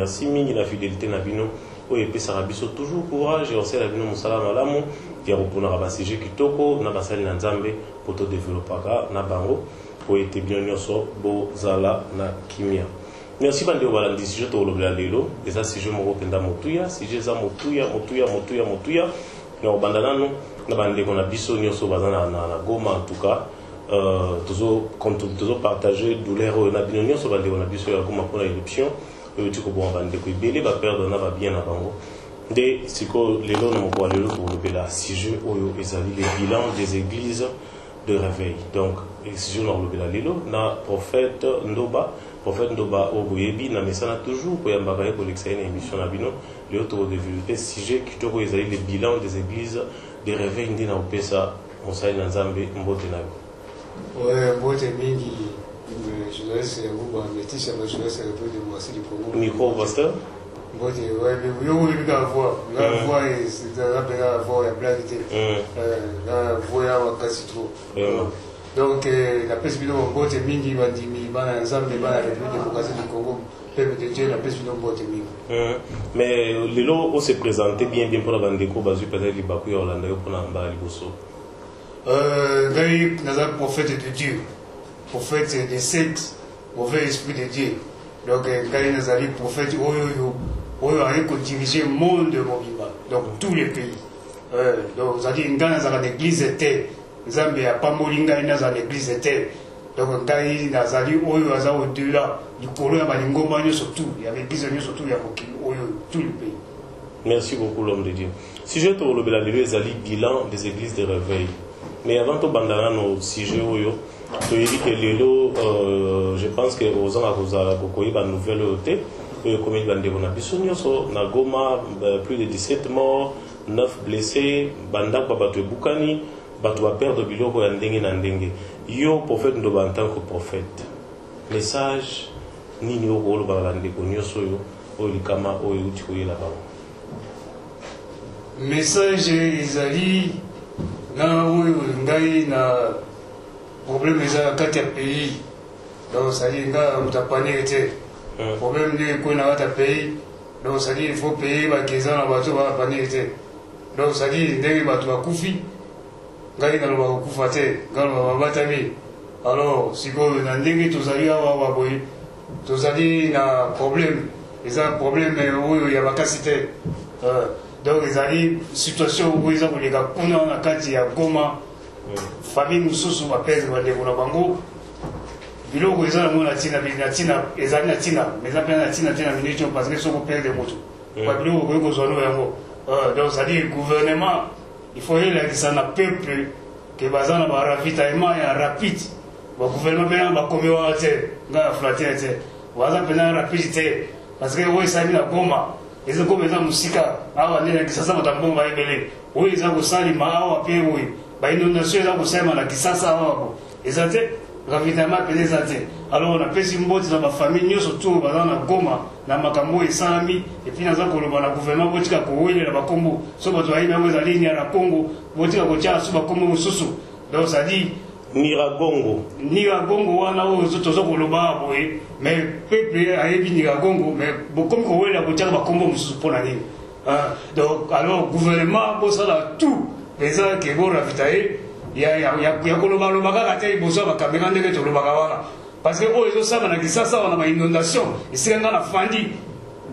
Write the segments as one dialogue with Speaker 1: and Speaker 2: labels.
Speaker 1: merci mingi la fidélité na bino oyo epesaka biso toujours courage et osala bino mosala malamu ya koponaka basije kitoko na basali na nzambe po todevelopaka na bango po ete bino nyonso bozala na kimia. Merci bandeko balandi sujet tolobela lelo eza sujet moko kenda motuya sujet eza motuya na obanda nano na bandeko na biso nyonso baza na Goma en tout cas toujours partager douleur oyo na bino nyonso bandeko na biso ya Goma mpona éruption oyo ti koboma bandeko ebele baperdre na babien na bango nde sikoyo lelo na mokolo lelo tolobela sujet oyo ezali le bilan des églises de réveil. Donc sujet na kolobela lelo na prophète Ndoba oyo boyebi na mesana toujours koyambaka ye kolekisa ye na émission na bino lelo tokodévelopper sujet kitoko ezali le bilan des églises de réveil nde na kopesa mosali na nzambe mbote na yo.
Speaker 2: Mbote mingi journaliste ya Buba ametisha journaliste ya Retour de Mwasili Congo.
Speaker 1: Micro pasteur.
Speaker 2: Mbote yo ulika voix c'est la voix ya blanité. La voix ya wakasi trop. Donc la peste bino mbote mingi bandimi bana nzambe bana République démocratique du Congo peuple de Dieu la peste bino mbote mingi.
Speaker 1: Mais lelo on se présenter bien pour la bandeko bazu peut-être libaku ya Orlando pour na mbala liboso.
Speaker 2: Ngai naza prophète de Dieu. Prophète des sectes, mauvais esprit de Dieu. Donc, Ngai nazali prophète oyo a dirigé le monde mobimba, donc tous les pays. Donc, vous avez Ngai nazala l'église était, Nzambe a pamboli Ngai nazala l'église était. Donc, Ngai nazali oyo aza au-delà du kolo ya balingomba surtout, il y avait l'église surtout il y a tous les pays.
Speaker 1: Merci beaucoup l'homme de Dieu. Si je te relève la ezali bilan des églises de réveil. Mais avant de bandana nos sujets oyo tu dis que lelo je pense que aux gens à cause de la nouvelle côté comme il va dire on a bisonio so na Goma plus de 17 morts 9 blessés banda kwa batu bukani batu ba perdre biloko ya ndenge na ndenge yo prophète Ndoba en tant que prophète message nini okolo ba ndeko nyonso yo oyo likama oyo utikoyela ba
Speaker 2: message ezali na oyo ngai na problème eza kati ya pays donc sali nga mutapani ete problème ni ko na kati ya pays donc sali il faut payer bakeza na bato ba pani ete donc sali ndenge bato bakufi ngai na loba kufa te ngalo babatami alors sikoyo na ndenge tozali awa boye tozali na problème eza problème oyo ya bakasi te donc ezali situation oyo eza koleka kuna na kati ya Goma famille mususu baperdre bandeko na bango biloko eza na mona tina ezali na tina mais eza pena na tina te na minute parce que soko perdre moto biloko koyi kozwano yango donc c'est-à-dire gouvernement il faut yelakisa na peuple ke baza na baravitaillement ya rapide bagouvernement pena bakomi wana te nga ya flatter te baza pena rapide te parce que oyo esali na Goma eza Goma eza musika awa nde na Kisasa matambongo ebele oyo eza kosalima awa pe oyo ba inondation eza kosalima na Kisasa awa eza te ravitaillement pe eza te alors on a pesi mboti na ba famille nyonso to baza na Goma na makambo esalami et puis naza koloba na gouvernement botika kowelela bakombo so bato ayi bango eza ligne ya Congo botika kotia so bakombo mosusu donc ça dit Niragongo wana oyo tozo koloba boye mais peuple ayebi Niragongo mais bokomi kowelela kotia bakombo mosusu mpona nini donc alors gouvernement bosala tout eza ke bo ravitailler ya koloba kaka te liboso bakamera ndenge tolobaka wana parce que oyo ezosala na Kisasa wana ba inondation esika nga na fandi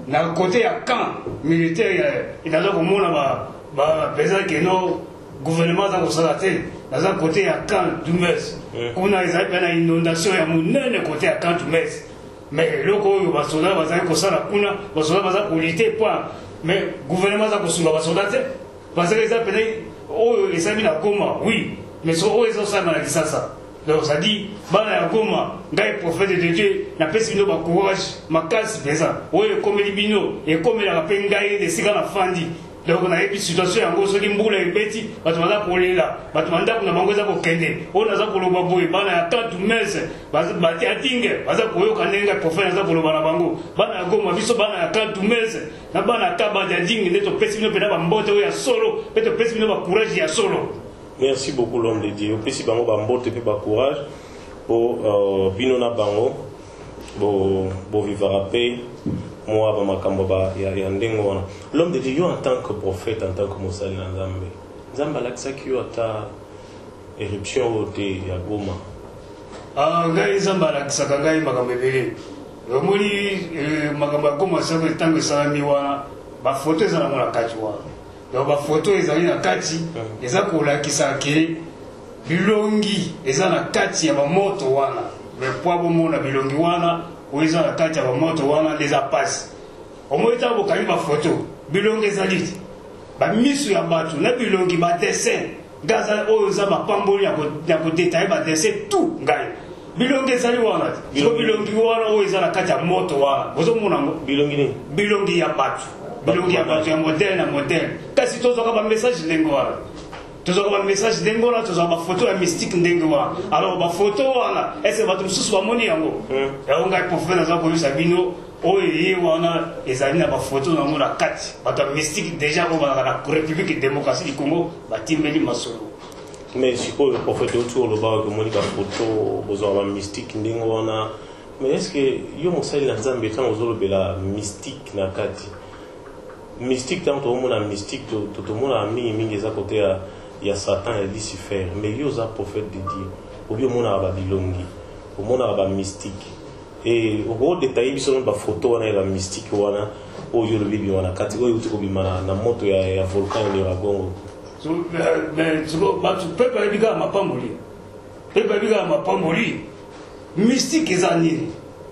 Speaker 2: na côté ya camp militaire inaza komona bapeza ke no gouvernement aza kosala te naza côté ya camp Dumes kuna ezali mpe na inondation ya monene côté ya camp Dumes mais eloko oyo basoda bazali kosala kuna basoda baza kolite point mais gouvernement aza kosunga basoda te parce que eza pene oyo esali na Goma oui mais so oyo ezosala na Kisasa donc ça dit bana ya Goma ngai prophète de Dieu na pesi bino ba courage makasi pesa oyo ekomeli bino ekomelaka mpe ngai esika na fandi donc na epi situation yango soki mbula ebeti bato baza kolela bato bandako na bango eza kokende oyo naza koloba boye bana ya tatu mese bati atinge baza koyoka ndenge prophète aza koloba na bango bana ya Goma biso bana ya tatu mese na bana ya kaba ya dingi nde topesi bino mpena bambote oyo ya solo mpe topesi bino bacourage ya solo.
Speaker 1: Merci beaucoup l'homme de Dieu. Opesi bango bambote pe courage pour bino na bango bo vivre paix moi bamakambo ya ndengo wana. L'homme de Dieu yo en tant que prophète, en tant que mosali na Nzambe. Nzambe alakisaki yo ata éruption ote ya Goma.
Speaker 2: Ngai Nzambe alakisaka ngai makambo ebele. Omoni makambo ya Goma sako ntango esalami wana bafoto eza nango na kati wana. Donc bafoto ezali na kati eza kolakisa ke bilongi eza na kati ya bamoto wana. Mpo bomona bilongi wana oeza na kati ya bamoto wana eza pasi. Omoni ntango bokali bafoto bilongi ezali bamisu ya bato na bilongi badessin gaza oyo eza bapamboli ya kodetaye badessin tout ngai bilongi ezali wana so bilongi wana oyo eza na kati ya moto wana ozomona ngo
Speaker 1: bilongi nini
Speaker 2: bilongi ya bato ya modele na modele kasi tozwaka bamessage ndenge wana tozwaka bamessage ndenge wana tozwaka bafoto ya mystique ndenge wana alors bafoto wana ese bato mosusu bamoni yango yango ngai prophète naza koyebisa bino oyo ye wana ezali na bafoto nango na kati bato ya mystique déjà oyo bazalaka na république démocratie du Congo batimbeli masolo.
Speaker 1: Mais sikoyo prophète otu olobaka komoni bafoto bozwaka bamystique ndenge wana mais est ce que yo mosali na Nzambe ntango ozolobela mystique na kati mystique ntango tozomona mystique tomonaka mingimingi eza kote ya Satan ya Lucifer mais yo oza prophète de Dieu obi omonaka babilongi omonaka bamystique et au détail biso na bafoto wana ya mystique wana oyo lobibi wana kati oyo uti kobima na moto ya volcan ya Nyiragongo.
Speaker 2: So mais bato pepe ebika mapamboli mystique eza nini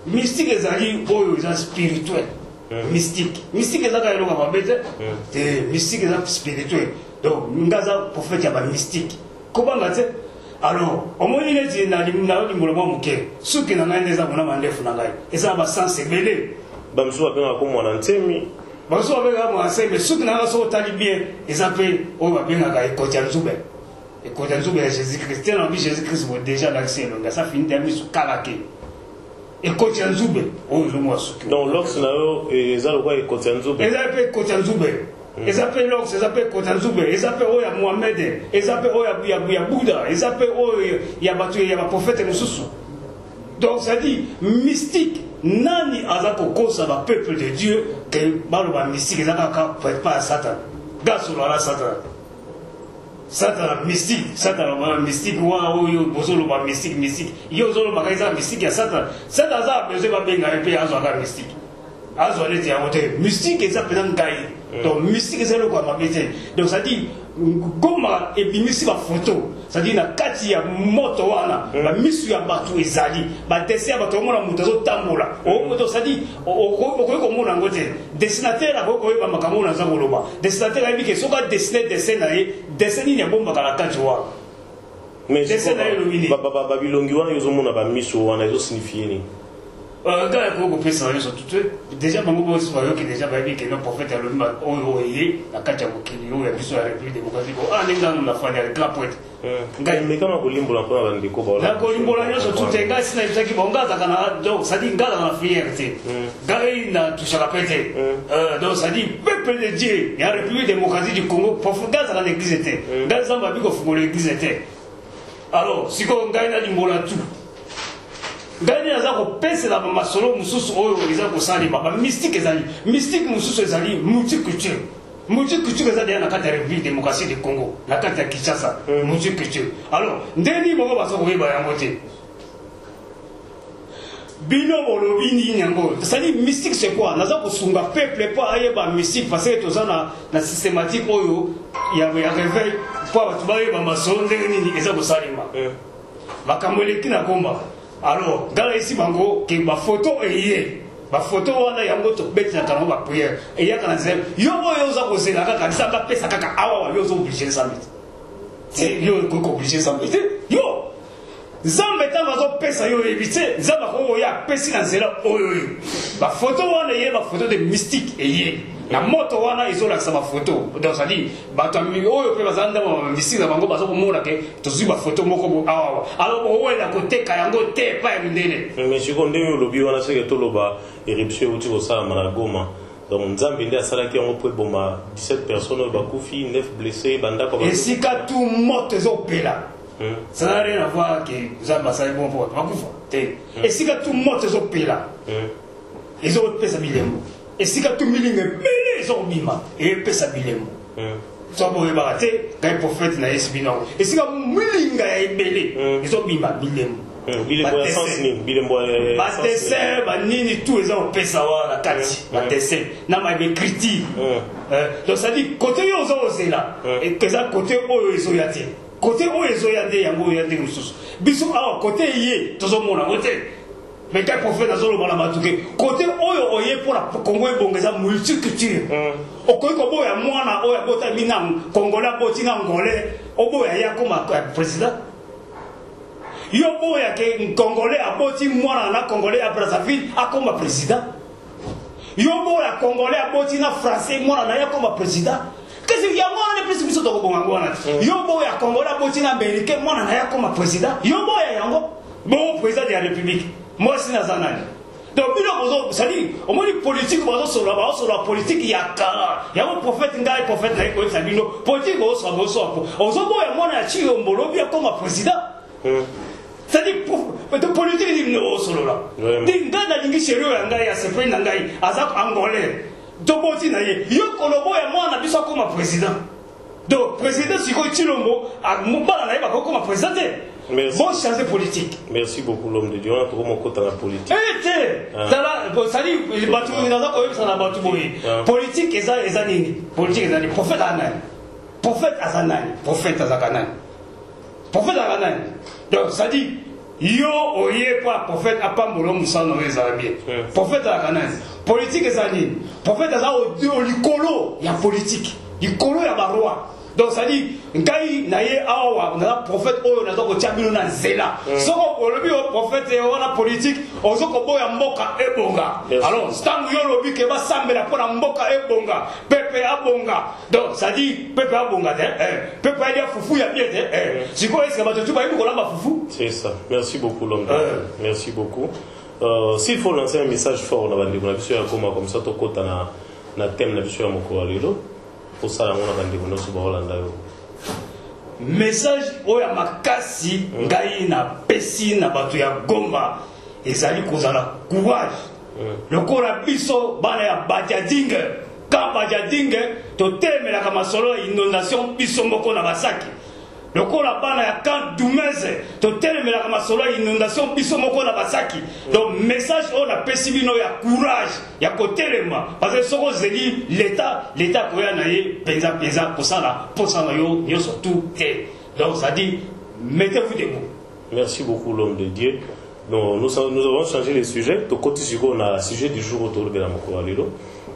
Speaker 2: mystique ezali oyo eza spirituel mystique eza kaka eloko mabe te mystique eza spirituel donc ngaza prophète ya bamystique kobanga te. Alors omoni neti na limbola mwa moke suki na ngai nde eza bona mandefu na ngai eza basanse ebele
Speaker 1: bamisu babengaka ko mwana ntemi
Speaker 2: baso babengaka mwana ntemi suki na ngai soki otali bien eza mpe oyo babengaka ekoti ya nzube ya Jésus Christ tena obi Jésus Christ bo déjà alakisi elongi asa fini te ya misu kala ke ekoti ya nzube oyo ezomwa suki
Speaker 1: donc lox na yo eza lokwa ekoti ya nzube
Speaker 2: eza mpe ekoti ya nzube eza mpe lox eza mpe ekoti ya nzube eza mpe oyo ya Mohamed eza mpe oyo ya Bouddha eza mpe oyo ya bato ya baprofete mosusu. Donc ça dit mystique nani aza kokosa bapeuple de Dieu ke baloba mystique eza kaka pas Satan gasolola Satan mystique wana oyo bozoloba mystique yo ozolobaka eza mystique ya Satan aza besoin babenga mpe azwaka mystique azwa neti yango te mystique eza mpena ngai donc mystique eza eloko ya mabe te. Donc ça dit Goma ebimisi bafoto c'est-à-dire na kati ya moto wana bamisu ya bato ezali badessin ya bato omona moto azotambola donc c'est-à-dire okoki komona yango te dessinateur akoki koyeba makambo oyo naza koloba dessinateur ayebi ke soki adessine dessin na ye dessin nini abombaka na kati wana
Speaker 1: mais babilongi wana ezomona bamisu wana ezosignifie nini
Speaker 2: Gars, il faut que tout déjà, je suis déjà que le prophète a le même la Katia Mokilio, la République démocratique. Ah, les gars, on a fait un grand poète.
Speaker 1: Mais comment vous l'imbolez pour la découverte?
Speaker 2: La Colimbolagno, surtout, les gars, c'est qui vont gaz à donc ça dit gars dans la fierté. Gars, il n'a touché la pété. Donc ça dit peuple de Dieu, il y a la République démocratique du Congo, pour gaz à l'église était. Gaz à l'église était. Alors, si on gagne à l'imbola tout. Gani azako pese la masolo mususu oyo izako sali baba mystique mususu ezali multiculture ezali na kati ya République démocratique du Congo na kati ya Kinshasa multiculture. Alors ndeni moko basoko yeba yango te bino olobi nini yango sali mystique c'est quoi naza kosunga peuple pas ayeba mystique parce que tozana na systématique oyo ya réveil pour batu bayeba masolo ndenge nini ezako salima makambo eleki na komba. Alors, dans ici, bango, que ma photo est ma photo, on a yango to bête na kango ba prière. Et ya kana zem, yo za ko zela kaka ça ba pesa kaka awa yo zo obligé ça mit. C'est yo ko obligé ça mit. Yo Zambe ta bazo pesa yo éviter, zamba ko ya pesi na zela oyo. Ba photo on a ba photo de mystique et yé. La moto wana izola sa ba photo. Donc ça dit, ba to mi oyo pe bazanda ba mystique na bango bazo ko mona ke to zi ba photo moko awa. Alors o wela ko teka yango te pa ndene.
Speaker 1: Mais je connais le lobby wana c'est que to loba éruption uti ko sala na Goma. Donc Nzambe ndi asala ki yango po boma 17 personnes bakufi 9 blessés banda ko.
Speaker 2: Et si ka tout moto zo pela. Ça n'a rien à voir que Nzambe asala bon pour bakufa. Et si ka tout moto zo pela. Ils ont pesa bilembo. et si tu milingue belé zobima et pesa bilemo sobo ebate kai prophète na esbino et si ka milinga ya belé zobima bilemo
Speaker 1: bilembo ya sens ni bilembo ya
Speaker 2: batese banini tout les gens pesa wala kati batese na ma be critique donc ça dit côté yo zo là et que ça côté oyo ezo yate côté oyo ezo yate yango yate mususu biso awa côté yé tozo mona côté mais quand prophète azolo bala matuke côté oyo oye pour la Congo ebongeza multiculture okoyi ko boya mwana oyo bota mina congolais botinga ngolais oboya ya koma président yo boya ke congolais aboti mwana na congolais à Brazzaville akoma président yo boya congolais aboti na français mwana na ya koma président qu'est-ce qu'il y a mwana ne plus biso to ko bonga mwana yo boya congolais aboti na américain mwana na ya koma président yo boya yango bon président de la république moi c'est nazanani donc bilo ça dit au moins politique bazo sur la politique ya kara ya un prophète ngai prophète na ko sabino politique bazo ozo boya mwana ya chi ombolo bien comme président ça dit de politique ni no solo la di ngana lingi sérieux ya ngai ya sepe na ngai azak angolais to boti na ye yo kolobo ya mwana biso comme président donc président siko chilombo a mubala na ye ba comme président.
Speaker 1: Merci.
Speaker 2: Bon changer politique.
Speaker 1: Merci beaucoup l'homme de Dieu. On a trouvé mon côté dans la politique.
Speaker 2: Ça dit, politique est nini. Politique est prophète Anan. Prophète Azanani. Prophète Azakanani. Prophète Azakanani. Donc ça dit, yo oye pas prophète Apambolo Moussa Noé Zarabie. Prophète Azakanani. Politique est nini. Prophète Azanani au likolo, il y a politique. Likolo, il y a barrois. Donc ça dit, ngai naye awa na prophète oyo na zoko tiabino na zela. Soko olobi o prophète e wana politique, ozoko boya mboka ebonga. Alors, stangu yo lobi ke ba sambela pona mboka ebonga, pepe abonga. Donc ça dit pepe abonga pepe ya fufu ya bien siko est-ce que tu vas y kolamba fufu?
Speaker 1: C'est ça. Merci beaucoup l'homme. Merci beaucoup. S'il faut lancer un message fort na bandi kuna biso ya koma comme ça to kota na thème na biso ya moko lelo.
Speaker 2: Message oya makasi ngai na pesi na bato ya Gomba ezali kozala courage lokola biso bana ya Badiadingue ka Badiadingue to temelaka masolo inondation biso moko na basaki lokola bana ya Camp Dumeze to temelaka masolo inondation biso moko na basaki. Donc message on a pesi bino ya courage ya kotelema parce que soko zeli l'état koya na ye penza pour ça yo yo surtout donc ça dit mettez-vous debout.
Speaker 1: Merci beaucoup l'homme de Dieu. Donc, nous avons changé les sujets. To côté on a sujet du jour autour de la moko lelo.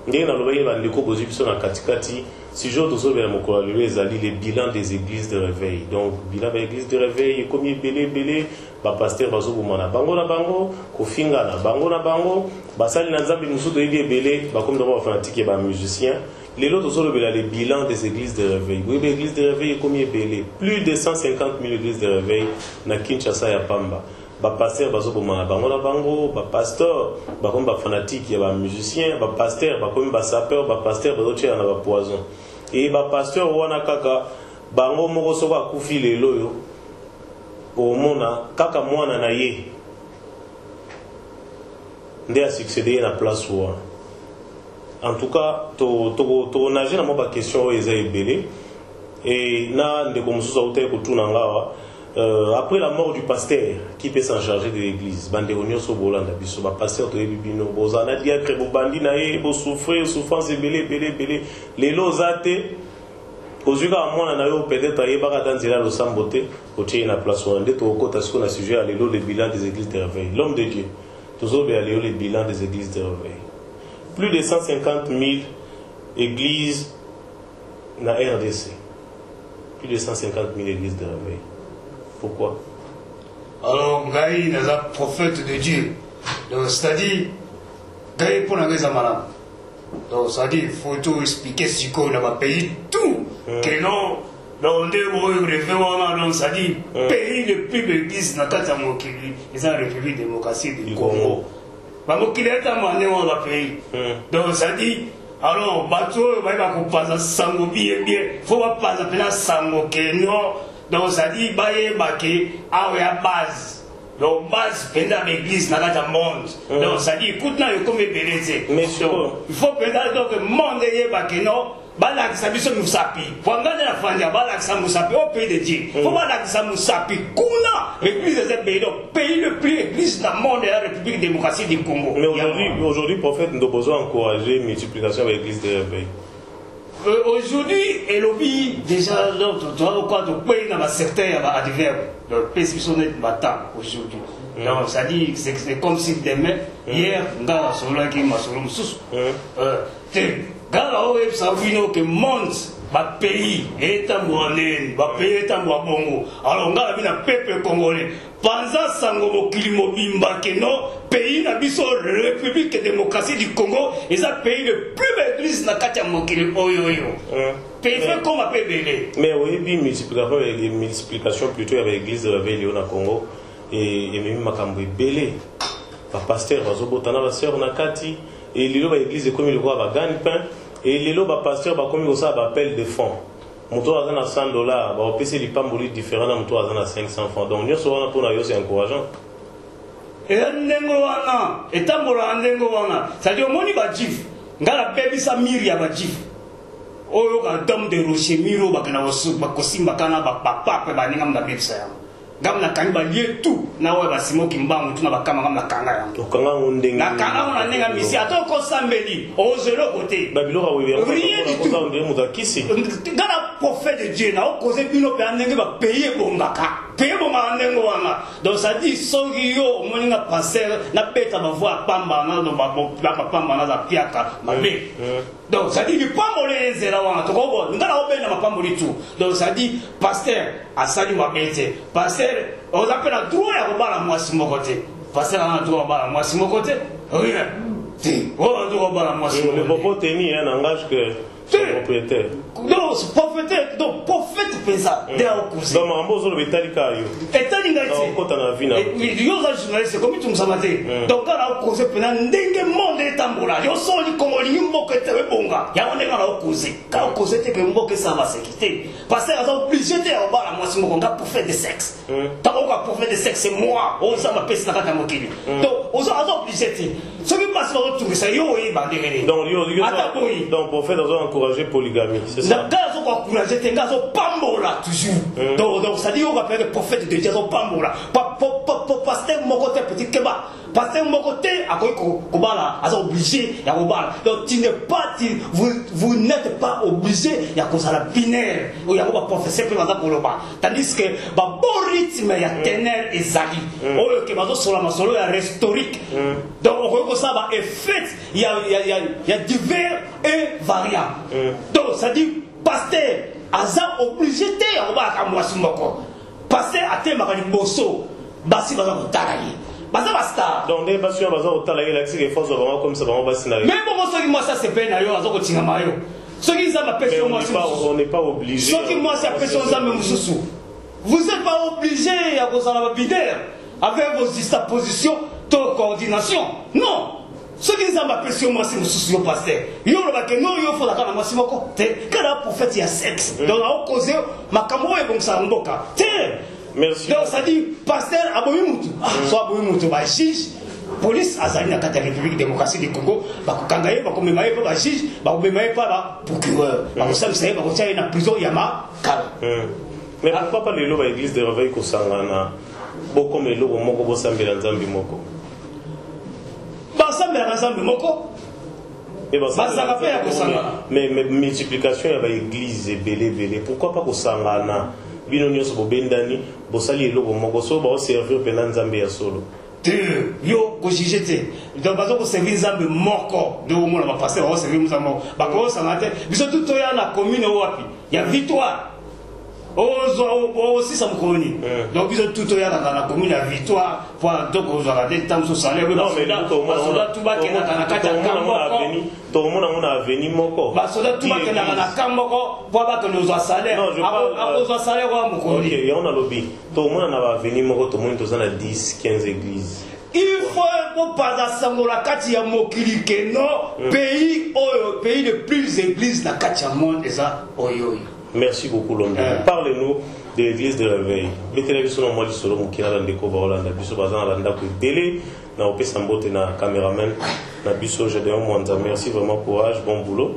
Speaker 1: Ngé na loba yeba ndeko bozibiso na katikati sujet autour de la moko lelo ezali les bilans des églises de réveil. Donc bilan des églises de réveil comme belé ba pasteur bazo bomana bango na bango kofinga na bango basali na nzambe musuto yebi belé ba comme dans fanatique ba musicien. Les autres sont les bilans des églises de réveil. Oui, les églises de réveil comme belé plus de 150 000 églises de réveil na Kinshasa ya Pamba. Ba pasteur bazo bomana bango na bango, ba pasteur ba comme ba fanatique ya ba musicien, ba pasteur ba comme ba sapeur, ba pasteur bazo tia na ba poison. Et ba pasteur wana kaka bango moko soko akufi lelo yo omona kaka mwana na ye nde a succédé na place wa. En tout cas to nager na mo ba question eza ebele et na ndeko mususu auta ekutuna ngawa. Après la mort du pasteur, qui peut s'en charger de l'église? Bandéonio Sobolanda, biso, ba pasteur to ebibino, bozana diacre, bo bandi na ye, bo souffrir, souffrance belé. Les lozate, ozuka amona na yo peut-être aye baka danzela lo sambote, otie na place wande to okota ce qu'on a sujet à l'élo le bilan des églises de réveil. L'homme de Dieu, toujours bien l'élo le bilan des églises de réveil. Plus de 150 000 églises na RDC. Plus de 150 000 églises de réveil. Pourquoi?
Speaker 2: Alors, Gaï n'est un prophète de Dieu. Donc, c'est-à-dire, Gaï pour la raison malade. Donc, c'est-à-dire, il faut tout expliquer ce qu'on a payé tout. Que non, dans le référendum, c'est-à-dire, pays le plus d'églises dans la Mokili, c'est la République démocratique du Congo. La Mokili est un moment dans le pays. Donc, c'est-à-dire, alors, bateau, il va pas sango bien, faut pas passer à sango que non. Donc ça dit baye bake awe ya base Donc, base, pendant l'église, dans le monde. Donc, ça dit, écoute, il faut pendant le monde, il y a balakisa biso musapi wangana na fanja balakisa musapi au pays de Dieu faut balakisa musapi kuna l'église est pays le plus église dans le monde de la République démocratique du Congo.
Speaker 1: Mais aujourd'hui prophète nous devons encourager multiplication de l'église des réveils.
Speaker 2: Aujourd'hui et lobby déjà l'autre toi quoi de pays dans certains adversaires le pays sont net battant aujourd'hui. Donc ça dit c'est comme si demain hier ngala solo qui m'a solo mususu Gala oye savino que monde ba pays eta mwanene ba pays eta mwabongo alors ngala bina peuple congolais panza sango mokili mobimba que no pays na biso République démocratique du Congo et ça pays le plus belle église na kati ya mokili oyo pays fait comme appelé belé
Speaker 1: mais oui bi multiplication plutôt avec l'église de réveil au Congo et même makambo belé ba pasteur bazobotana ba sœur na kati et lelo ba église comme le roi ba gagne pain et lelo ba pasteur ba comme ça ba appel de fonds moto azana $100 ba opesi lipamboli différent na moto azana 500 francs donc nyoso wana pona yo c'est encourageant
Speaker 2: et ndengo wana etambola ndengo wana ça dit omoni ba jif ngala bebisa miri ya ba jif oyo ka dom de rocher miro ba kana wasu ba kosimba kana ba papa pe ba ninga mda bebisa ya gamna kaniba lié tout na we basimo kimbangu tuna bakama gamna kanga yango
Speaker 1: kanga ndenge
Speaker 2: na kanga na nenga misi atoko sambeli ozelo côté
Speaker 1: babilo ka wewe ko za ndenge mudakisi
Speaker 2: ngana prophète de Dieu na okoze bino pe ndenge ba payer bongaka payer bonga ndengo wana donc ça dit songi yo moninga passer na beta ba voix pamba na do ba pamba na za piaka mabe donc ça dit du pambolé zera wana to ko ngana obena mapamboli tout donc ça dit pasteur asali wa bete pasteur on appelle à droit à rebala moi si mon côté pasteur à droit à rebala moi si mon côté rien si on a droit à rebala moi si
Speaker 1: le propos tenu un langage que propriétaire
Speaker 2: non prophète donc prophète pesa derrière cousin
Speaker 1: donc mambozo le betali kayo
Speaker 2: etali ngati
Speaker 1: donc kota na vina
Speaker 2: yo za journaliste comme tu msamate donc kana cause pena ndenge monde etambola yo so li kongoli mboka tewe bonga ya onde kana cause ka cause te ke mboka ça va sécurité parce que ça obligé de obala moi si mboka prophète de sexe ta ko prophète de sexe c'est moi on ça va pesa kata mokili donc on ça obligé ce qui passe dans tout ça yo e bandere
Speaker 1: donc prophète doit encourager polygamie c'est ça
Speaker 2: gazo ko encourager te gazo pambola toujours donc ça dit on va faire le prophète de Dieu pambola pasteur mon côté petit keba pasteur mon côté akoy ko bala azo obligé ya ko bala donc tu n'es pas vous n'êtes pas obligé ya ko sala binaire ou ya ko professeur pe baza ko loba tandis que ba bon rythme ya ténèbres ezali o ke bazo sola masolo ya historique donc on ko ça va effet il y a divers et variants donc ça dit pasteur aza obligé te ya ko ba ka mwasi moko pasteur atema ka liboso basi baza ko talaye baza basta
Speaker 1: donc des basi baza ko talaye la c'est force vraiment comme ça vraiment basi na
Speaker 2: même bon ce qui moi ça c'est peine na yo aza ko tinga mayo ce qui ça m'appelle moi
Speaker 1: on n'est pas obligé
Speaker 2: ce qui moi ça appelle ça même mususu vous n'êtes pas obligé à cause la bidère avec vos dispositions de coordination non ce qui ça m'appelle moi c'est mususu pasteur yo le que non yo faut la kana moi si moko te kana prophète ya sexe donc na cause makambo e bon ça mboka te
Speaker 1: merci
Speaker 2: donc ça dit pasteur aboyi mutu soit aboyi mutu ba juge police azali na kati ya République démocratique du Congo bakokanga ye bakomema ye pa ba juge bakomema ye pa ba procureur bakosamisa ye bakotia ye na prison ya makala
Speaker 1: mais pourquoi pas lelo ba église de réveil kosangana bokoma eloko moko bosambela nzambi moko
Speaker 2: basambela nzambi moko bazaka pe ya kosangana
Speaker 1: mais multiplication ya ba église belé pourquoi pas kosangana bino nyonso bobendani bosali eloko moko so ba servir pena nzambe ya solo
Speaker 2: yo ko juger te donc bazo ko servir nzambe moko de omona ba passer ba servir nzambe bako sangate biso tuto ya na commune wapi ya victoire aussi ça me connaît donc biso tuto ya na commune ya victoire pour donc on va des temps so salaire
Speaker 1: non mais
Speaker 2: basoda tout ba kena na kata kambo
Speaker 1: to mona mona avenir moko
Speaker 2: basoda tout ba kena na kambo pour ba que nous a salaire a salaire wa moko
Speaker 1: OK ya on a lobby to mona na avenir moko to mona to za na 10-15 églises
Speaker 2: il faut pas sangola kati ya mokili ke no pays de plus églises na kati ya monde eza oyo.
Speaker 1: Merci beaucoup Londres. Parlez-nous de l'église de réveil. Betele biso na mwali solo mukina la ndeko ba Holanda biso bazana la ndako télé na opesa mbote na caméraman na biso Gédéon Mwanza. Merci vraiment, courage, bon boulot.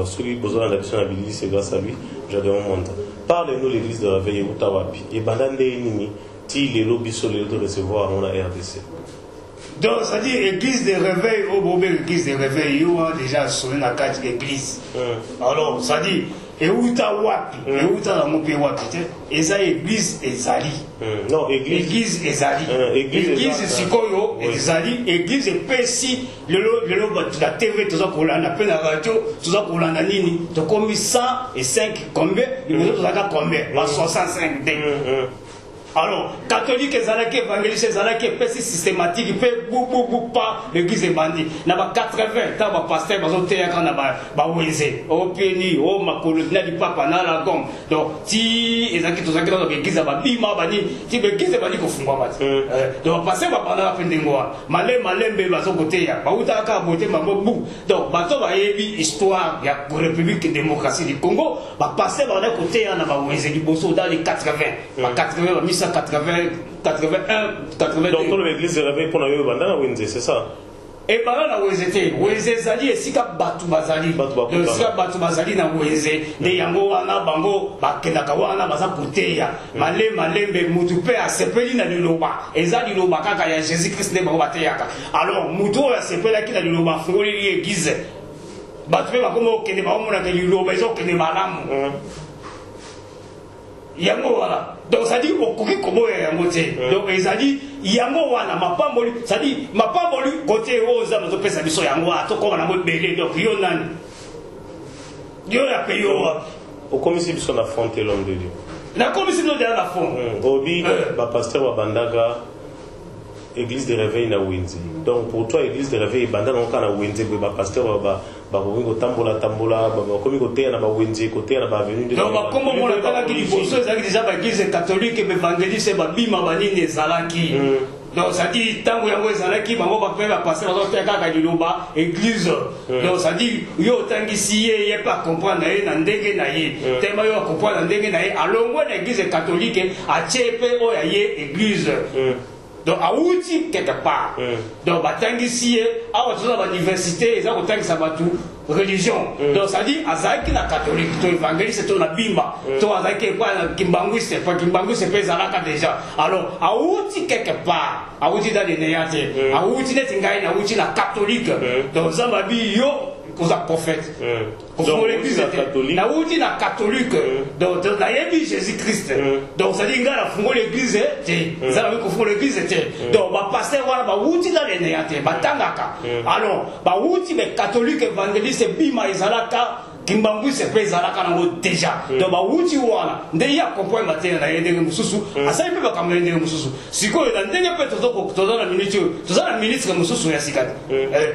Speaker 1: Celui besoin de la Bible, c'est grâce à lui, Gédéon Mwanza. Parlez-nous de l'église de réveil et Utawapi. Et bandande nini ti lelo biso lelo de recevoir on a RDC.
Speaker 2: Donc, ça dit église de réveil, au bout de l'église de réveil, il y a déjà sonné la carte d'église. Alors, ça dit, et où t'as wapi, et où t'as la mopé wapi, et ça, église et Zali.
Speaker 1: Non,
Speaker 2: église et Zali. Église Sikoyo et Zali, église et Pessi, la TV, tout ça qu'on a appelé la radio, tout ça qu'on a nini, tu as commis 105 combien, et nous autres, on a combien, 65 alors, catholique et zalaki, évangéliste et zalaki, pessi systématique, il fait beaucoup pas l'église est bandit. N'a pas 80, t'as pas pasteur, parce que t'es quand n'a pas ouézé, au péni, au makolo, n'a dit papa, n'a la gomme. Donc, si, et zaki, tout ça, dans l'église, à bima, bani, si l'église est bandit, qu'on fout pas. Donc, passer, va pendant la fin de mois. Malé, béba, son côté, ya, bah, ou t'as qu'à beauté, ma bou. Donc, bateau, va y histoire, il y a pour la République et démocratie du Congo, va passer, va d'un côté, n'a pas ouézé, du bosso, dans les 80, 80, 81, 82.
Speaker 1: Donc, dans l'église de réveil pour la bandana Winze, c'est ça?
Speaker 2: Et par là, Weze Zali et Sika Batu Bazali. Le Sika Batu Bazali na Weze, de Yango Wana Bango, Bakenakawana, Baza Puteya, Malé, mais Moutupe a sepeli na Luloba, et Zali Loba Kaka, ya Jésus-Christ ne Babateyaka. Alors, Moutou a sepeli qui na Luloba, Fouoli Église. Batupe Bakomo Kene Baomona de Luloba, ils ont Kene Malam. Yango wala donc ça dit au koki kobo ya yango te donc ça dit yango wana mapamboli ça dit mapamboli côté oza mazo pesa biso yango atoko na mo belé donc yo nani yo ya payo
Speaker 1: au commission biso na affronter l'homme de Dieu
Speaker 2: la commission de la fond
Speaker 1: obi ba pasteur wa bandaga église de réveil na Winzi. Donc pour toi église de réveil banda na kana Winzi ba pasteur ba ko tambola ba komi ko te na ba Winzi côté na ba avenue de.
Speaker 2: Donc ba comme mon la ki liboso ezaki déjà ba église catholique et évangéliste ba bima banini ezalaki. Donc ça dit tango yango ezalaki bango ba pe ba pasteur ba te kaka liloba église. Donc ça dit yo tangisi ye pas comprendre na ndenge na ye. Tema yo comprendre ndenge na ye alongo na église catholique a chepe o ya ye église. Donc, à outil quelque part. Donc, Batangisi, à l'université, ils ont ça tout religion. Donc, ça dit, Azaki la catholique, ton évangéliste, ton bimba, ton Azaki, quoi, Kimbangu, c'est pas Kimbangu, c'est pas Zalaka déjà. Alors, à outil quelque part, à outil dans les néates, à outil n'est à outil la catholique. Donc, Zambabi, yo, aux prophètes. Donc, l'église catholique. La outil la catholique. Donc, d'ailleurs, Jésus-Christ. Donc, ça dit, la fongo l'église, ça veut qu'on l'église. Donc, bah, passer voilà, bah, outil dans les néates, bah, tangaka. Alors, bah, outil, mais catholique, évangéliste, bima, izalaka. Kimbangu c'est pas ezalaka nango déjà donc ba wuti wana ndenge ya comprendre matin na yende mususu asa ipe ba kamwe ndenge mususu siko na ndenge pe tozo na minute tozo na ministre mususu ya sikati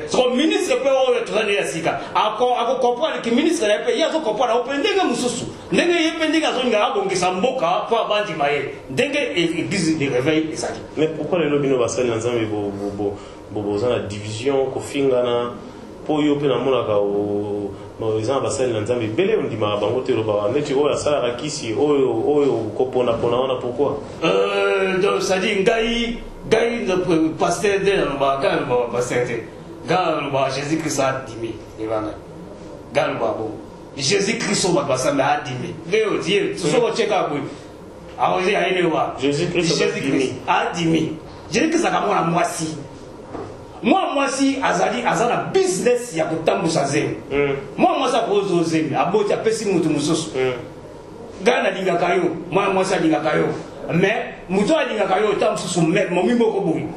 Speaker 2: so ministre pe o tozo na ya sika ako comprendre que ministre ya pe ya zo comprendre o ndenge mususu ndenge yepe ndenge zo ngara bongisa mboka po abandi maye ndenge église de réveil ezaki.
Speaker 1: Mais pourquoi les lobino basali nzambe bo za la division ko fingana po yo pe na monaka o ils basali na nzambe belé on dit ma bango te loba neti o ya sala rakisi o ko pona wana pourquoi
Speaker 2: donc ça dit ngai le pasteur de la pasteur de Jésus Christ a dimi evanga galba bo Jésus Christ o basa me a dimi leo Dieu so ko cheka bo aozi aelewa
Speaker 1: Jésus Christ
Speaker 2: a dimi Jésus Christ akamona mwasi moi si azana business ya kutambusa zemi moi ça pose zemi aboti apesi mutu mususu gana linga kayo moi ça linga kayo mais mutu linga kayo tamsusu mais momi moko boyi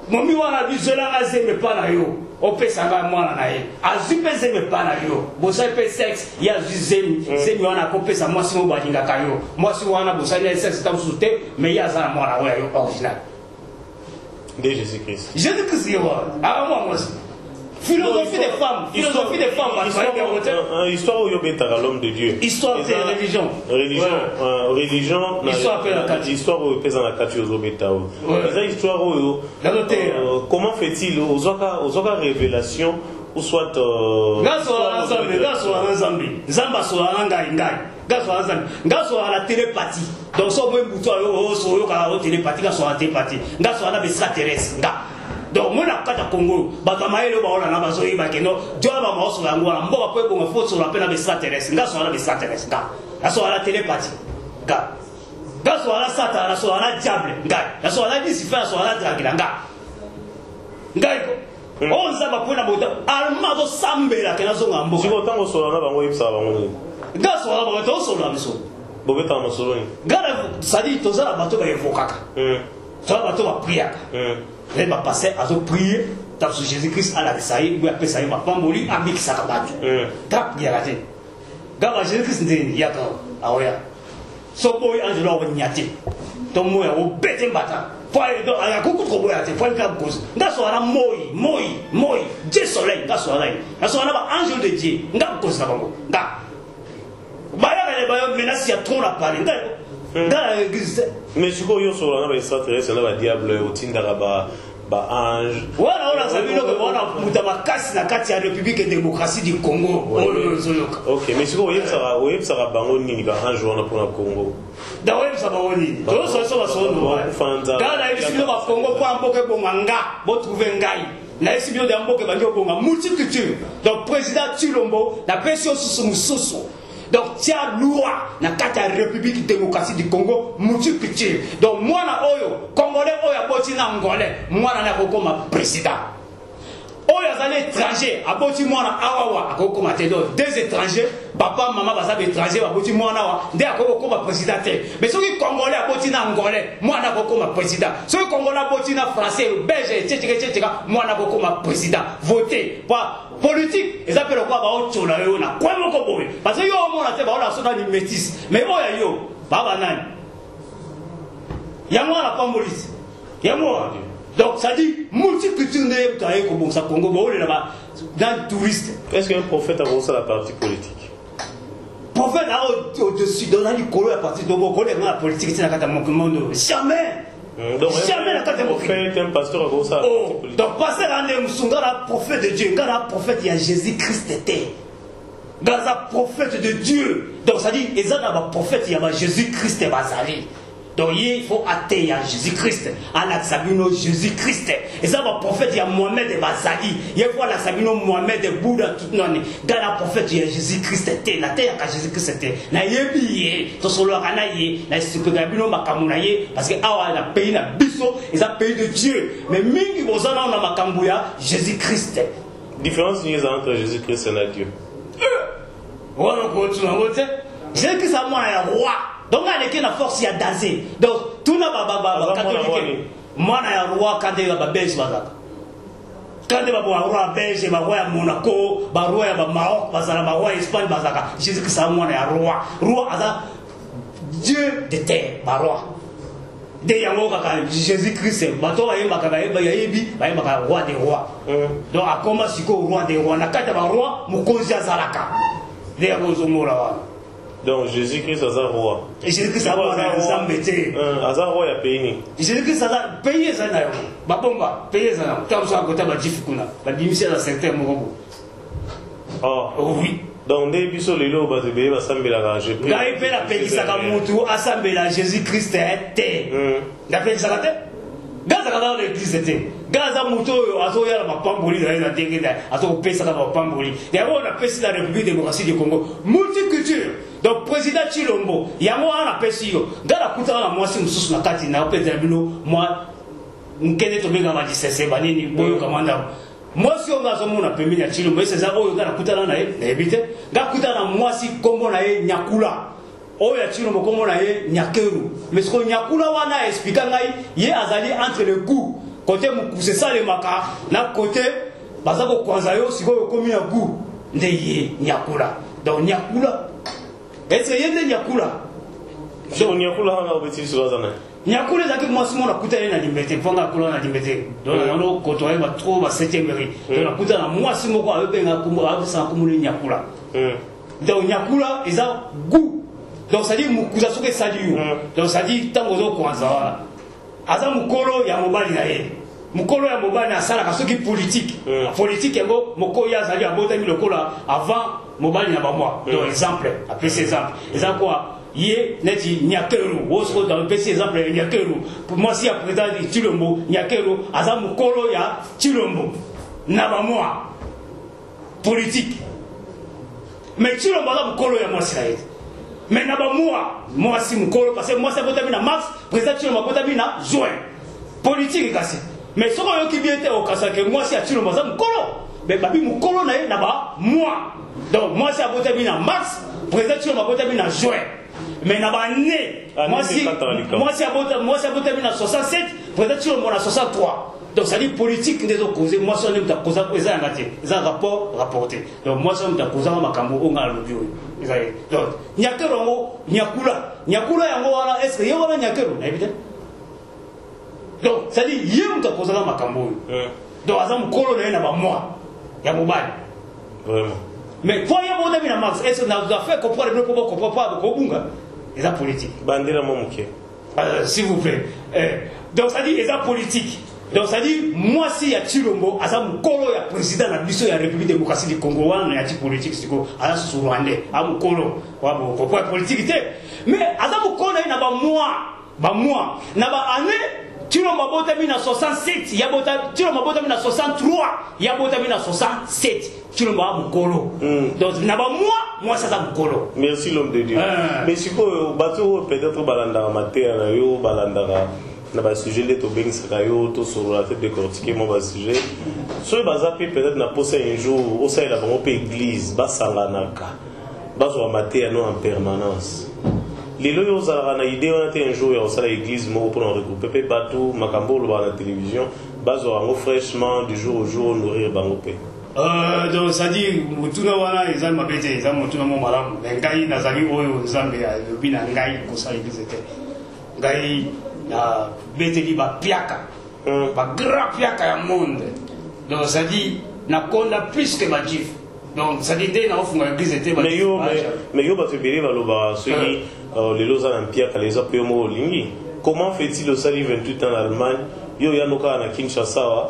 Speaker 2: momi wana bizola azeme pa na yo opesa nga mwana na ye azipe zeme pa na yo bosa pe sex ya zemi wana kopesa moi si mo balinga kayo moi si wana bosa ne sex tamsusu te mais ya zana mwana wa yo original
Speaker 1: de Jésus-Christ.
Speaker 2: Jésus-Christ, moi aussi. Philosophie des femmes.
Speaker 1: Histoire où il y a l'homme de Dieu.
Speaker 2: Histoire de religion.
Speaker 1: Religion. Histoire où il y a la cathédrale. Histoire où comment fait-il aux autres révélations ou soit.
Speaker 3: ngaso la télépathie donc so boy muto yo so yo ka télépathie ngaso la télépathie ngaso na extraterrestre nga donc moi na kata Congo bato maele ba ona na bazo yiba keno jola ba maoso yango na mboka po bongo foto la pena extraterrestre ngaso la extraterrestre nga ngaso la télépathie nga ngaso la sata ngaso la diable nga ngaso la Lucifer ngaso la drague nga ngaiko on za ba pona bota almazo sambela kenazo ngambo
Speaker 1: siko tango sola na bango yipsa bango
Speaker 3: ngaso la ba to sola biso
Speaker 1: bobeta masolo ni
Speaker 3: ngala sadi to za ba to ba evokaka to ba to ba priaka les va passer à prier dans Jésus-Christ à la saïd ou après ça il va pas mourir avec sa cabane tap ya gati gaba Jésus-Christ ndeni ya ka aoya so boy angelo wa nyati to mo ya o bete mbata foi do aya kuku ko boya te foi ka cause ndaso ara moi Dieu soleil ndaso ara ba angel de Dieu nda cause na bango nda baya le baya menace ya trop la parler nda existe
Speaker 1: mais siko yo so na ba extraterrestre na ba diable otinda ba ange
Speaker 3: voilà sabino que bona mutaba kasi na kati ya République démocratie du Congo
Speaker 1: OK mais siko yebsa bango nini ba ange wana pour na Congo
Speaker 3: da yebsa bango nini to so fanda da yebsa ba Congo kwa mboke bonganga bo trouver ngai na yebsa de mboke ba bonga multiculture donc président Tshilombo na pression sous mususu. Donc, tiens, loi, na kata République démocratie du Congo, multiculture. Donc, moi, na oyo, Congolais, oyo, aboti na Angolais, moi, na koko ma président. Oyo, azali étranger, aboti moi, na awawa, akoko ma tedo, deux étrangers, papa, maman, basab étranger, aboti moi, na wa, de akoko ma président. Mais ceux qui Congolais, aboti na Angolais, moi, na koko ma président. Ceux qui Congolais, aboti na Français, Belge, etc., moi, na koko ma président. Votez, pas. Politique, ils appellent quoi ba ocho na yo na kwa moko boy parce que yo mo na te ba ona so na ni métis mais oya yo baba nani ya mo na pambolisi ya mo donc ça dit multiculture ne ta ko bon ça Congo ba ole ba dans touriste
Speaker 1: est-ce qu'un prophète a commencé la partie politique
Speaker 3: prophète a au-dessus dans la colo la partie donc ko le la politique c'est na kata monde jamais.
Speaker 1: Donc, jamais la prophète, un pasteur a commencé la partie politique.
Speaker 3: Donc, pasteur a prophète de Dieu, un prophète, il y a Jésus-Christ était. Un prophète de Dieu. Donc, ça dit, il y a un prophète, il y a Jésus-Christ et Bazali. Donc, il faut athée, il y a Jésus-Christ. Anak Sabino, Jésus-Christ. Et ça, un prophète, il y a Mohamed et Bazali. Il faut la Sabino, Mohamed et Bouddha, tout le monde. Dans un prophète, il y a Jésus-Christ était. La terre, il y a Jésus-Christ était. Na yebiye, to solo ranaye, na sikogabino makamunaye, parce que awa la pays na biso, ils ont pays de Dieu. Mais mingi bozana na makambuya, Jésus-Christ.
Speaker 1: Différence entre Jésus-Christ et Dieu.
Speaker 3: Voilà quoi, tu l'as voté. Jésus-Christ a moi un roi. Donc, il y a une force, il y a dansé. Donc, tout le monde catholique. Moi, il y a un roi quand il y a un belge. Quand il y a un roi belge, un roi à Monaco, un roi à Maroc, un roi à Espagne, Jésus-Christ a moi un roi. Roi, Dieu de terre, un roi. Jésus-Christ, il y a un roi des rois. Donc, à comment c'est le roi des rois? Il y a un roi, Mokozi Azalaka.
Speaker 1: Donc Jésus-Christ est un roi.
Speaker 3: Et Jésus-Christ est un roi.
Speaker 1: Un roi, il a payé.
Speaker 3: Jésus-Christ est un payé. Babomba, payé. Tu as besoin de ta difficulté. La dimension de certains moments.
Speaker 1: Oh
Speaker 3: oui.
Speaker 1: Donc, dès que les lots de béé, assemblée la rage.
Speaker 3: Là, il fait la paix, ça comme tout, assemblée la Jésus-Christ était. La paix, ça était. Gaza dans l'église était. Gaza Mouto, Azoya, ma pamboli, la dégueda, Azo Pesa, ma pamboli. D'abord, on appelle la République démocratie du Congo. Multiculture. Donc, président Tshilombo, il y a moi, on appelle si yo. Dans la couture, moi, si nous sommes na kati, na appelle Zabino, moi, n'kene tombé dans ma dissesse, banini, boyo, commandant. Moi, si on a son monde appelé Tshilombo, c'est ça, oh, dans la couture, on a évité. Dans la couture, moi, si, comme on a Nyakula. Oya Tshilombo comme na ye nyakeru mais ce qu'on nyakula wana expliquer ngai ye azali entre le goût côté mukuse ça le maka na côté bazako kwanza yo siko komi na goût nde ye nyakula donc nyakula est-ce ye nde nyakula
Speaker 1: so nyakula hanga obeti so zana
Speaker 3: nyakula zaki moi simo na kuta na liberté fonga kula na liberté donc on côtoyer ba trop ba 7e mairie donc na kuta na moi simo ko abenga kumo abisa kumule nyakula donc nyakula eza goût. Donc ça dit mukuza soke saliyo. Donc ça dit tango zo kwanza. Aza mukolo ya mobali na ye. Mukolo ya mobali na sala ka soki politique. Politique yango moko ya zali abota mi lokola avant mobali na ba moi donc exemple après ces exemples ça quoi yé neti nyakeru wosko dans petit exemple nyakeru pour moi si après ça Chilombo nyakeru aza mukolo ya Chilombo na ba moi politique mais Chilombo aza mukolo ya moi Israël mais na ba moi si mukolo parce que moi c'est botami na mars président Chilombo botami na juin politique kasi mais ce qu'on qui bien était au casa que moi si Chilombo aza mukolo mais babi mukolo na ye na ba moi donc moi c'est botami na mars président Chilombo botami na juin mais n'a pas né. Moi si à 67, peut-être on a 63. Donc ça dit politique des opposés. Moi si on est à cause ils ont rapport rapporté. Donc moi si on est à cause ma cambo on a le bio. Donc nyakero nyakula yango wana est-ce que yo wana nyakero na évidemment. Donc ça dit yé on est à cause ma cambo. Donc azam kolo na ba moi. Ya mobile.
Speaker 1: Vraiment.
Speaker 3: Mais pour y avoir des max, est-ce que nous avons fait comprendre le problème qu'on pas de Kobunga? Et la politique.
Speaker 1: Bandera Momuke.
Speaker 3: S'il vous plaît. Donc ça dit, et la politique. Donc ça dit, moi si y a Chilombo, à ça mon colo y a président de la mission de la République démocratique du Congo, on y a politique, c'est quoi? À la Rwandais, à mon colo, on peut politique. Mais à ça mon colo y a moi, n'a pas année. Chilombo botami na 67, ya Chilombo botami na 63, ya botami na 67. Chilombo a mukolo. Donc naba moi ça mukolo.
Speaker 1: Merci l'homme de Dieu. Mais si quoi bateau peut-être balanda mater na yo balanda na ba sujet de to beng sakayo to sur la tête de cortiquer mon sujet. So bazapi peut-être na poser un jour au sein la bango pe église basanganaka. Bazo mater no en permanence. Les lois aux arana idée on a été un jour au sein de l'église mo pour en regrouper pe bateau makambo lo ba la télévision bazo ango fraîchement du jour au jour nourrir bango pe.
Speaker 3: Donc ça dit mutuna wana eza mabete eza mutuna mo malamu ngai nazali oyo nzambe ya bina ngai ko sa église te ngai na beteli ba piaka ba grand piaka ya monde donc ça dit na konda plus que ma jif donc ça dit dès na ofunga église te ba
Speaker 1: mais yo ba te bele ba loba celui les loza na piaka les apio mo lingi comment fait-il au sali 28 ans en Allemagne yo yanoka na Kinshasa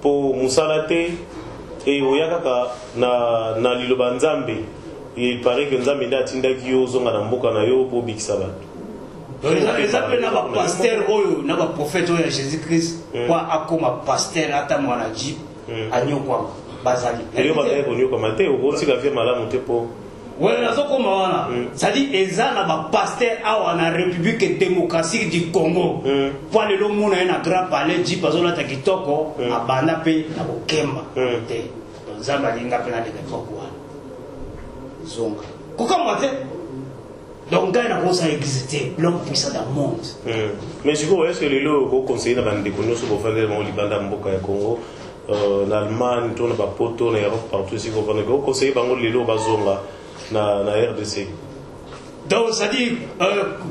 Speaker 1: pour musalate et oyakaka na liloba nzambe il paraît que nzambe nda tindaki yo zonga na mboka na yo po bikisa bato
Speaker 3: les appels na ba pasteur oyo na ba prophète oyo Jésus Christ kwa akoma pasteur ata mwana jip anyokwa bazali
Speaker 1: yo bazali konyoka mate okotika via malamu te po
Speaker 3: ouais nazokoma wana ça dit eza na ba pasteur awa na République démocratique du Congo pour le mona na grand palais jip azola ta kitoko abanda pe na bokemba te nzamba linga pe na de kwa zonga kokamba te donc gars na kosa exister l'homme puissant dans le monde
Speaker 1: mais je crois est-ce que les lots au conseiller na bande konoso pour faire le libanda mboka ya Congo en Allemagne tout na ba poto na Europe partout ici qu'on va conseiller bango les lots bazonga na RDC.
Speaker 3: Donc ça dit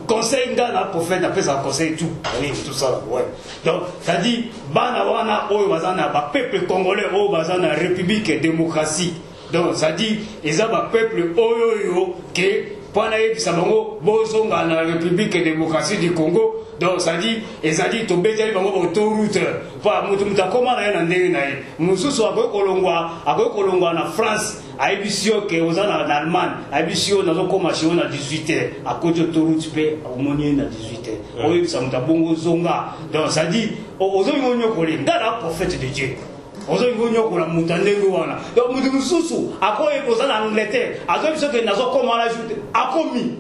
Speaker 3: conseil ngana prophète après ça conseil tout ça ouais. Donc ça dit bana wana oyo bazana ba peuple congolais oyo bazana république démocratique. Donc ça dit ils ont ba peuple oyo que pendant ça bango bozonga na république démocratique du Congo. Donc ça dit ils a dit to beteli bango autoroute pa mutu mutakoma na yena ndenge na ye mususu akolongwa na France aibisio ke ozana na Allemagne aibisio nazo koma shio na 18h à côté autoroute pe omoni na 18h oyo ça mutabongo zonga. Donc ça dit ozo ngonyo kole ngala prophète de Dieu ozo ngonyo kola mutandenge wana donc mutu mususu akoye ozana na Angleterre azo biso ke nazo koma la joute akomi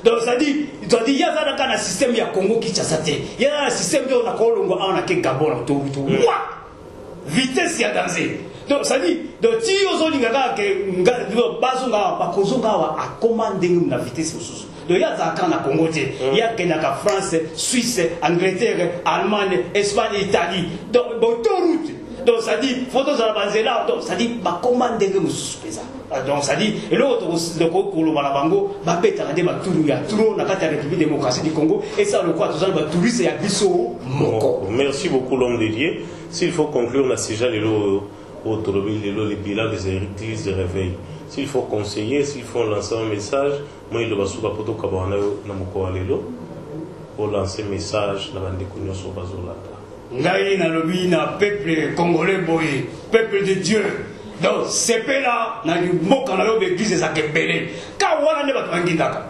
Speaker 3: donc ça dit il y a un système ya Congo qui il y a un système de na Kolongo on a ke Gabon to vitesse ya danger. Donc ça dit donc ti ozolinga ke bazonga ba kozonga wa a commander na vitesse sous donc il y a ça na Congo te il y a Kenya France Suisse Angleterre Allemagne Espagne Italie donc autoroute. Donc ça dit photo za banzela donc ça dit ba commander que mususu pesa. Donc ça dit et l'autre le Kolo Balabango ba peta ngade ba turu ya turo na kata République démocratique du Congo et ça le quoi tous ba touriste ya biso moko.
Speaker 1: Merci beaucoup l'homme de Dieu. S'il faut conclure na sija les bilans des églises de réveil. S'il faut conseiller, s'il faut lancer un message, moi il va souka poto kabana na moko alelo pour lancer message na bande konyo so bazolata.
Speaker 3: Ngai na lobi na peuple congolais boye, peuple de Dieu. donc sepela na mboka na yo l'église ezaka ebele ka wana nde bato bangindaka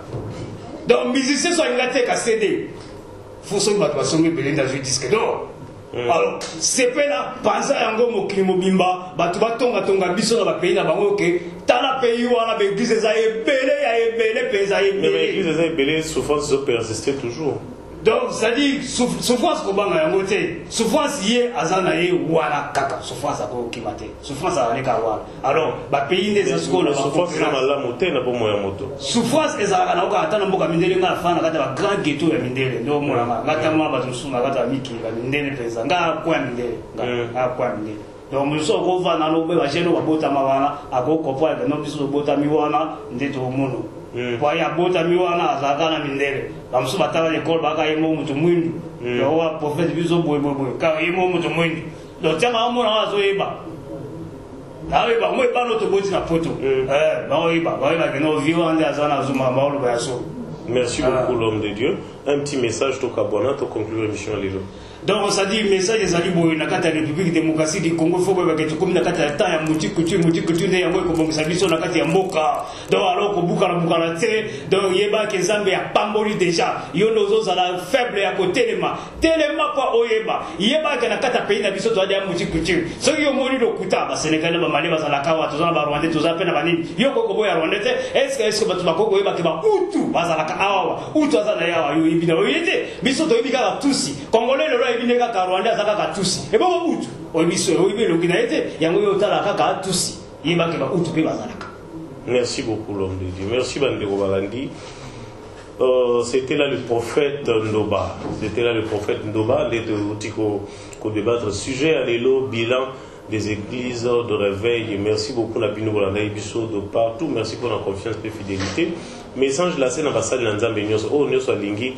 Speaker 3: donc musicien so alinga teka CD faut soki bato basongi ebele ndazwi disque d'or. Alors sepela panza yango mokili mobimba bato batonga biso na bapays na bango ke tala pays wana l'église eza ebele ya ebele mpe eza ebele.
Speaker 1: Mais l'église eza ebele, souffrance zo persister toujours.
Speaker 3: Donc ça dit souffrance kobanga yango te souffrance ye azana ye wala kaka souffrance ako kimate souffrance aleka wala alors ba pays nde zasiko na
Speaker 1: souffrance na malamu te na bomo ya moto
Speaker 3: souffrance ezalaka na oka atana mboka mindele nga fana kata ba grand ghetto ya mindele ndo mona ngata mwa ba tsunga kata miki ba mindele pesa nga kwa mindele nga kwa mindele donc muso ko vana no be ba jeno ba bota mawana ako kopo ya no biso bota miwana ndeto mono kwa ya bota miwana azaka na mindele bamusu batala l'école baka yemo mutu mwindu yo wa prophète biso boy ka yemo mutu mwindu donc tama amona wazo yeba nawe ba mwe bano to boti na photo ba yeba ke no viwa ande azana zuma maulu ba yaso.
Speaker 1: Merci beaucoup l'homme de Dieu. Un petit message to kabona to conclure l'émission lelo.
Speaker 3: Donc on s'est dit message des alliés boy na kata République démocratique du Congo faut ba ke tukum na kata temps ya multi culture ne yango ko bomisa biso na kata ya mboka donc alors ko buka na te donc yeba ke Nzambe ya pamboli déjà yo nozo zala faible ya ko telema kwa oyeba yeba ke na kata pays na biso to ya multi culture so yo moni do kuta ba Sénégal ba Mali ba zala kawa to zana ba Rwanda to za pe na banini yo ko boya Rwanda te est-ce que ba to ba ko yeba ke ba utu ba zala ka awa utu azana yawa yo ibina oyete biso to ibika ba tusi congolais le ebineka ka Rwanda zaka ka tusi ebo utu obiso obibe lokina ete yango yo tala ka tusi yeba ke ba utu pe bazalaka.
Speaker 1: Merci beaucoup l'homme de Dieu. Merci Bandeko Balandi. C'était là le prophète Ndoba. C'était là le prophète Ndoba. Les deux qu'on débattre sujet à l'élo bilan des églises de réveil. Merci beaucoup Nabino Bolanda Ibiso de partout. Merci pour la confiance et fidélité. Message de la scène ambassade de Nzambe Nyos. Oh Nyos Alingi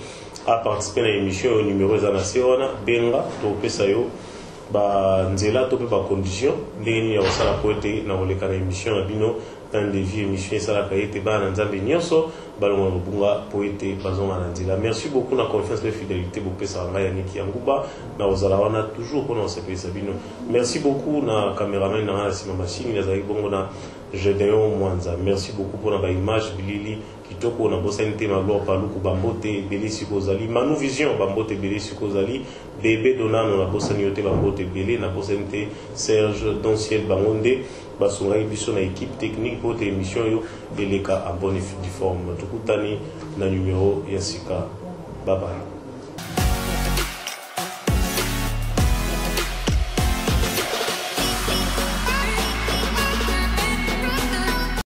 Speaker 1: a participé à l'émission au numéro Zanaseona Benga Tope Sayo ba nzela tope ba condition ndeni ya osala poete na oleka na émission ya bino un défi émission esala kaete ba na Nzambe Nyonso balonga lobunga poete bazonga na nzela. Merci beaucoup na confiance et fidélité bo pesa ngai ya Niki Yanguba na ozala wana toujours pour nous sepesa bino. Merci beaucoup na cameraman na sima machine ya zai bongo na Gedeon Mwanza. Merci beaucoup pour la image bilili kitoko na bosante maglo paluku bambote beli sikozali Manu Vision bambote beli sikozali bébé donano na bosani yote bambote beli na bosante Serge Donciel Bangonde basongai biso na équipe technique pour émission yo eleka en bonne forme tukutani na numéro ya sika. Bye bye.